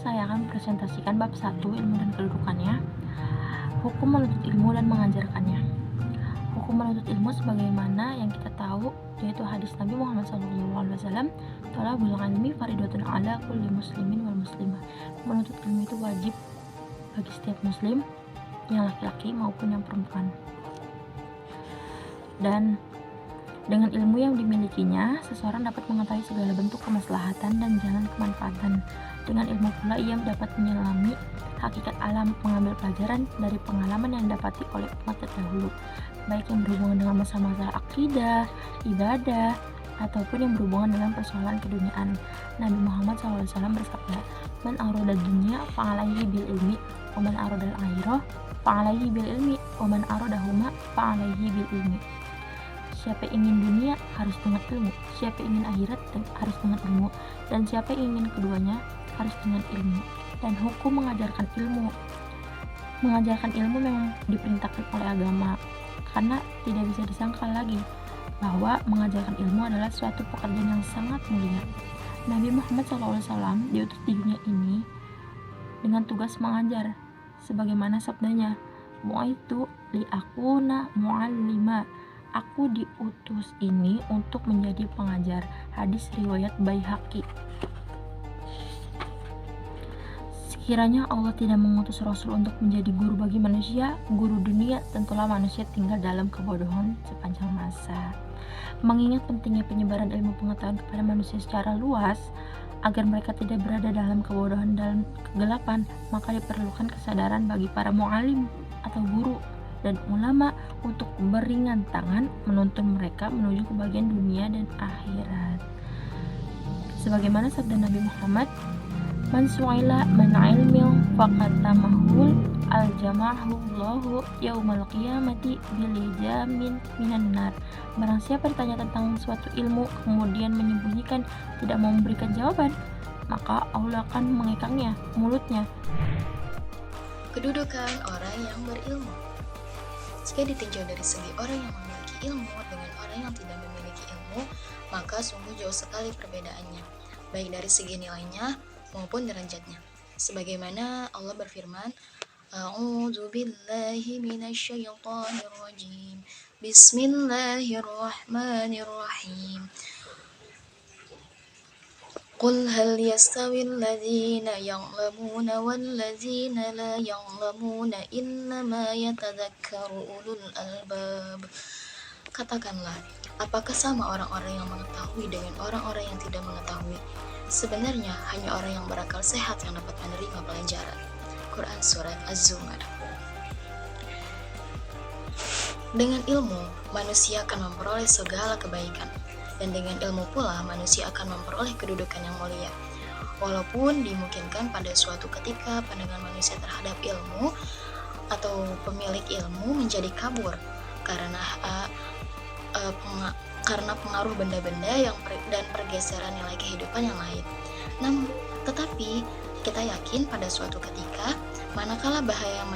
saya akan presentasikan bab 1 ilmu dan kedudukannya, hukum menuntut ilmu dan mengajarkannya. Hukum menuntut ilmu sebagaimana yang kita tahu, yaitu hadis Nabi Muhammad SAW, talabul ilmi faridatun ala kulli muslimin wal muslimah. Menuntut ilmu itu wajib bagi setiap muslim, yang laki-laki maupun yang perempuan. Dan dengan ilmu yang dimilikinya, seseorang dapat mengetahui segala bentuk kemaslahatan dan jalan kemanfaatan. Dengan ilmu pula ia dapat menyelami hakikat alam, mengambil pelajaran dari pengalaman yang didapati oleh umat terdahulu, baik yang berhubungan dengan masalah-masalah akidah, ibadah, ataupun yang berhubungan dengan persoalan keduniaan. Nabi Muhammad SAW bersabda, "Man arada dunya fa'alaihi bil ilmi, wa man arada al-akhirah fa'alaihi bil ilmi, wa man aradahuma fa'alaihi bil ilmi." Siapa ingin dunia harus dengan ilmu, siapa ingin akhirat harus dengan ilmu, dan siapa ingin keduanya harus dengan ilmu. Dan hukum mengajarkan ilmu. Mengajarkan ilmu memang diperintahkan oleh agama, karena tidak bisa disangkal lagi bahwa mengajarkan ilmu adalah suatu pekerjaan yang sangat mulia. Nabi Muhammad SAW diutus di dunia ini dengan tugas mengajar, sebagaimana sabdanya, "Mu'aitu li'akuna mu'allima." Aku diutus ini untuk menjadi pengajar. Hadis riwayat Baihaqi. Sekiranya Allah tidak mengutus Rasul untuk menjadi guru bagi manusia, guru dunia, tentulah manusia tinggal dalam kebodohan sepanjang masa. Mengingat pentingnya penyebaran ilmu pengetahuan kepada manusia secara luas, agar mereka tidak berada dalam kebodohan dan kegelapan, maka diperlukan kesadaran bagi para mu'alim atau guru dan ulama untuk beringan tangan menuntun mereka menuju kebahagiaan dunia dan akhirat. Sebagaimana sabda Nabi Muhammad, "Man su'ila man ilmil faqatamahul al-jamahu Allahu yaumal qiyamati bilijamin minan nar." Barang siapa ditanya tentang suatu ilmu kemudian menyembunyikan, tidak mau memberikan jawaban, maka Allah akan mengekangnya mulutnya. Kedudukan orang yang berilmu. Jika ditinjau dari segi orang yang memiliki ilmu dengan orang yang tidak memiliki ilmu, maka sungguh jauh sekali perbedaannya, baik dari segi nilainya maupun derajatnya. Sebagaimana Allah berfirman, "A'udzu billahi minasyaitonir rajim. Bismillahirrahmanirrahim. Qul hal yastawil ladzina ya'lamuna wal ladzina la ya'lamuna innama yatadzakkaru ulul albab." Katakanlah, apakah sama orang-orang yang mengetahui dengan orang-orang yang tidak mengetahui? Sebenarnya hanya orang yang berakal sehat yang dapat menerima pelajaran. Quran Surat Az-Zumar. Dengan ilmu, manusia akan memperoleh segala kebaikan. Dan dengan ilmu pula manusia akan memperoleh kedudukan yang mulia. Walaupun dimungkinkan pada suatu ketika pandangan manusia terhadap ilmu atau pemilik ilmu menjadi kabur karena pengaruh benda-benda dan pergeseran nilai kehidupan yang lain. Namun, tetapi kita yakin pada suatu ketika manakala bahaya yang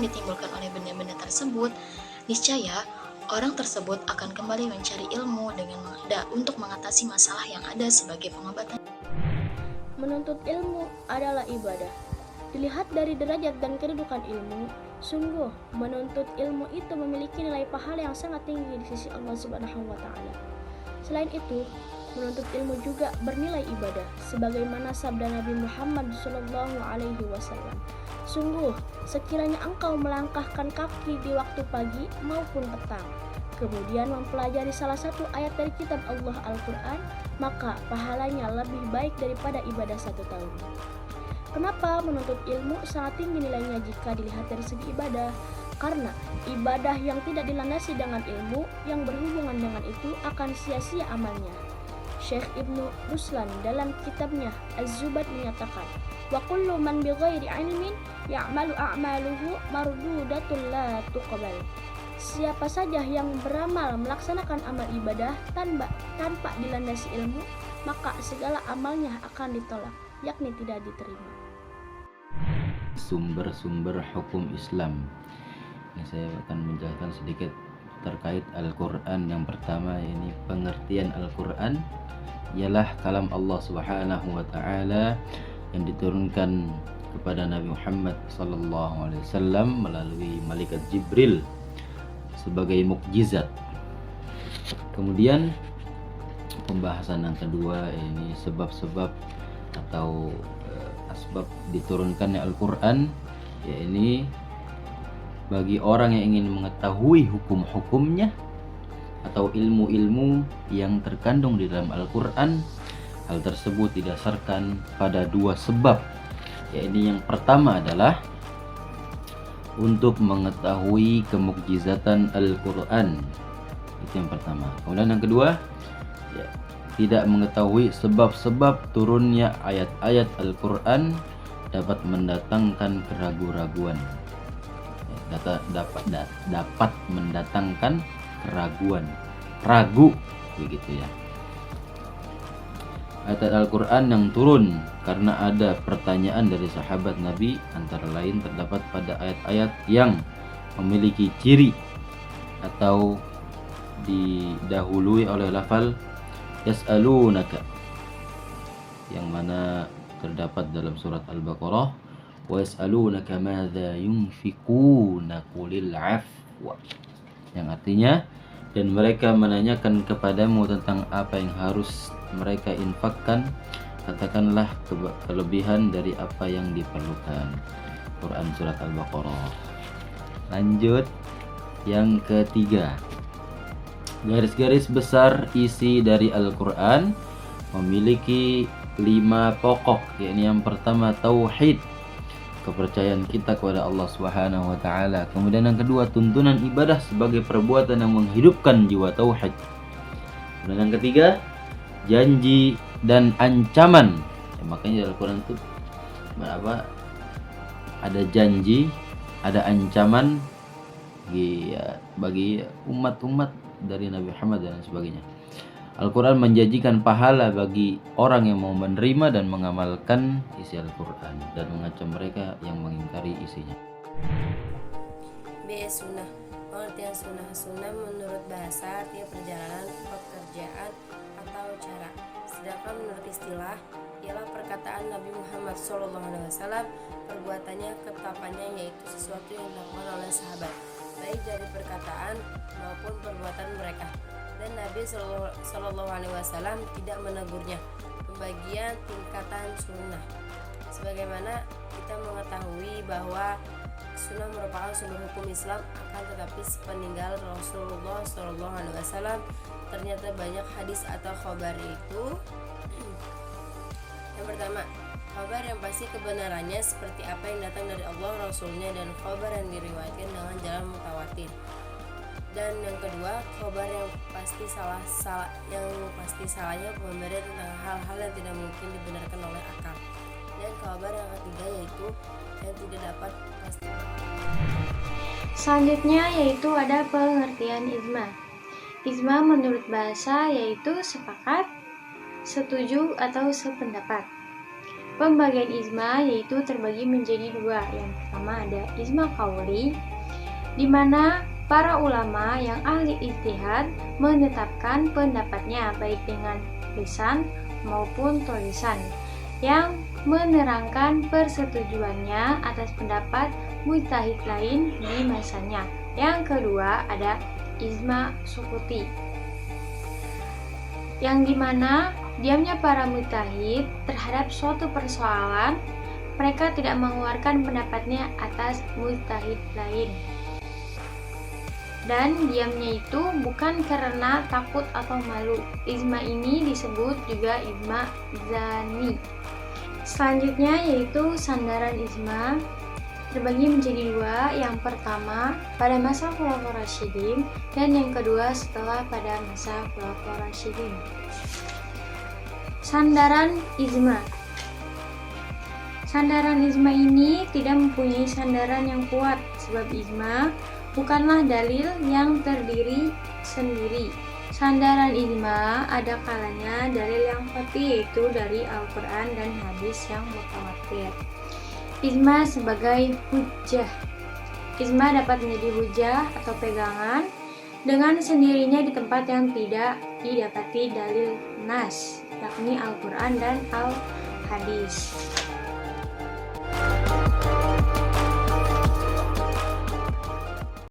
ditimbulkan oleh benda-benda tersebut, niscaya orang tersebut akan kembali mencari ilmu untuk mengatasi masalah yang ada sebagai pengobatan. Menuntut ilmu adalah ibadah. Dilihat dari derajat dan kedudukan ilmu, sungguh menuntut ilmu itu memiliki nilai pahala yang sangat tinggi di sisi Allah Subhanahu wa taala. Selain itu, menuntut ilmu juga bernilai ibadah, sebagaimana sabda Nabi Muhammad SAW. Sungguh, sekiranya engkau melangkahkan kaki di waktu pagi maupun petang, kemudian mempelajari salah satu ayat dari kitab Allah Al-Quran, maka pahalanya lebih baik daripada ibadah 1 tahun. Kenapa menuntut ilmu sangat tinggi nilainya jika dilihat dari segi ibadah? Karena ibadah yang tidak dilandasi dengan ilmu yang berhubungan dengan itu akan sia-sia amalnya. Syekh Ibnu Ruslan dalam kitabnya Az-Zubad menyatakan, "Wa kullu man bighairi ilmin ya'malu a'maluhu mardudatun la tuqbal." Siapa saja yang beramal melaksanakan amal ibadah tanpa dilandasi ilmu, maka segala amalnya akan ditolak, yakni tidak diterima. Sumber-sumber hukum Islam. Saya akan menjelaskan sedikit terkait Al-Quran. Yang pertama, ini pengertian Al-Quran ialah kalam Allah Subhanahu wa ta'ala, yang diturunkan kepada Nabi Muhammad SAW melalui malaikat Jibril sebagai mukjizat. Kemudian pembahasan yang kedua ini sebab-sebab atau asbab diturunkannya Al-Quran, ya ini bagi orang yang ingin mengetahui hukum-hukumnya atau ilmu-ilmu yang terkandung di dalam Al-Quran. Hal tersebut didasarkan pada dua sebab, yaitu yang pertama adalah untuk mengetahui kemukjizatan Al-Quran, itu yang pertama. Kemudian yang kedua, ya, tidak mengetahui sebab-sebab turunnya ayat-ayat Al-Quran dapat mendatangkan keraguan-raguan, dapat mendatangkan keraguan, ragu begitu ya. Ayat Al-Quran yang turun karena ada pertanyaan dari sahabat Nabi, antara lain terdapat pada ayat-ayat yang memiliki ciri atau didahului oleh lafal yas'alunaka, yang mana terdapat dalam surat Al-Baqarah, wa yas'alunaka madza yunfiquna qulil afwa, yang artinya, dan mereka menanyakan kepadamu tentang apa yang harus mereka infakkan, katakanlah kelebihan dari apa yang diperlukan. Quran surat Al-Baqarah. Lanjut yang ketiga, garis-garis besar isi dari Al-Quran memiliki 5 pokok, yakni yang pertama tauhid, kepercayaan kita kepada Allah Subhanahu wa taala. Kemudian yang kedua, tuntunan ibadah sebagai perbuatan yang menghidupkan jiwa tauhid. Kemudian yang ketiga, janji dan ancaman. Ya, makanya dalam Al-Quran itu ada janji, ada ancaman bagi umat-umat dari Nabi Muhammad dan sebagainya. Al-Quran menjanjikan pahala bagi orang yang mau menerima dan mengamalkan isi Al-Quran, dan mengacam mereka yang mengingkari isinya. B. Sunnah. Pengertian sunnah. Sunnah menurut bahasa artinya perjalanan, pekerjaan, atau cara. Sedangkan menurut istilah ialah perkataan Nabi Muhammad SAW, perbuatannya, ketetapannya, yaitu sesuatu yang dilakukan oleh sahabat, baik dari perkataan maupun perbuatan mereka. Dan Nabi SAW tidak menegurnya. Pembagian tingkatan sunnah. Sebagaimana kita mengetahui bahwa sunnah merupakan sumber hukum Islam, akan tetapi sepeninggal Rasulullah SAW ternyata banyak hadis atau khabar, itu yang pertama, khabar yang pasti kebenarannya seperti apa yang datang dari Allah, Rasulnya, dan khabar yang diriwayatkan dengan jalan mutawatir. Dan yang kedua, khabar yang pasti salahnya pemberian tentang hal-hal yang tidak mungkin dibenarkan oleh akal. Dan khabar yang ketiga yaitu yang tidak dapat pasti. Selanjutnya yaitu ada pengertian ijma. Ijma menurut bahasa yaitu sepakat, setuju, atau sependapat. Pembagian ijma yaitu terbagi menjadi dua. Yang pertama ada ijma qauli, di mana para ulama yang ahli ijtihad menetapkan pendapatnya baik dengan lisan maupun tulisan, yang menerangkan persetujuannya atas pendapat mujtahid lain di masanya. Yang kedua ada ijma sukuti, yang dimana diamnya para mujtahid terhadap suatu persoalan, mereka tidak mengeluarkan pendapatnya atas mujtahid lain. Dan diamnya itu bukan karena takut atau malu. Ijma ini disebut juga ijma zani. Selanjutnya yaitu sandaran ijma, terbagi menjadi dua. Yang pertama pada masa Khulafaur Rasyidin, dan yang kedua setelah pada masa Khulafaur Rasyidin. Sandaran ijma. Sandaran ijma ini tidak mempunyai sandaran yang kuat, sebab ijma bukanlah dalil yang terdiri sendiri. Sandaran ijma ada kalanya dalil yang qat'i, yaitu dari Al-Quran dan hadis yang mutawatir. Ijma sebagai hujjah. Ijma dapat menjadi hujjah atau pegangan dengan sendirinya di tempat yang tidak didapati dalil nas, yakni Al-Quran dan hadis.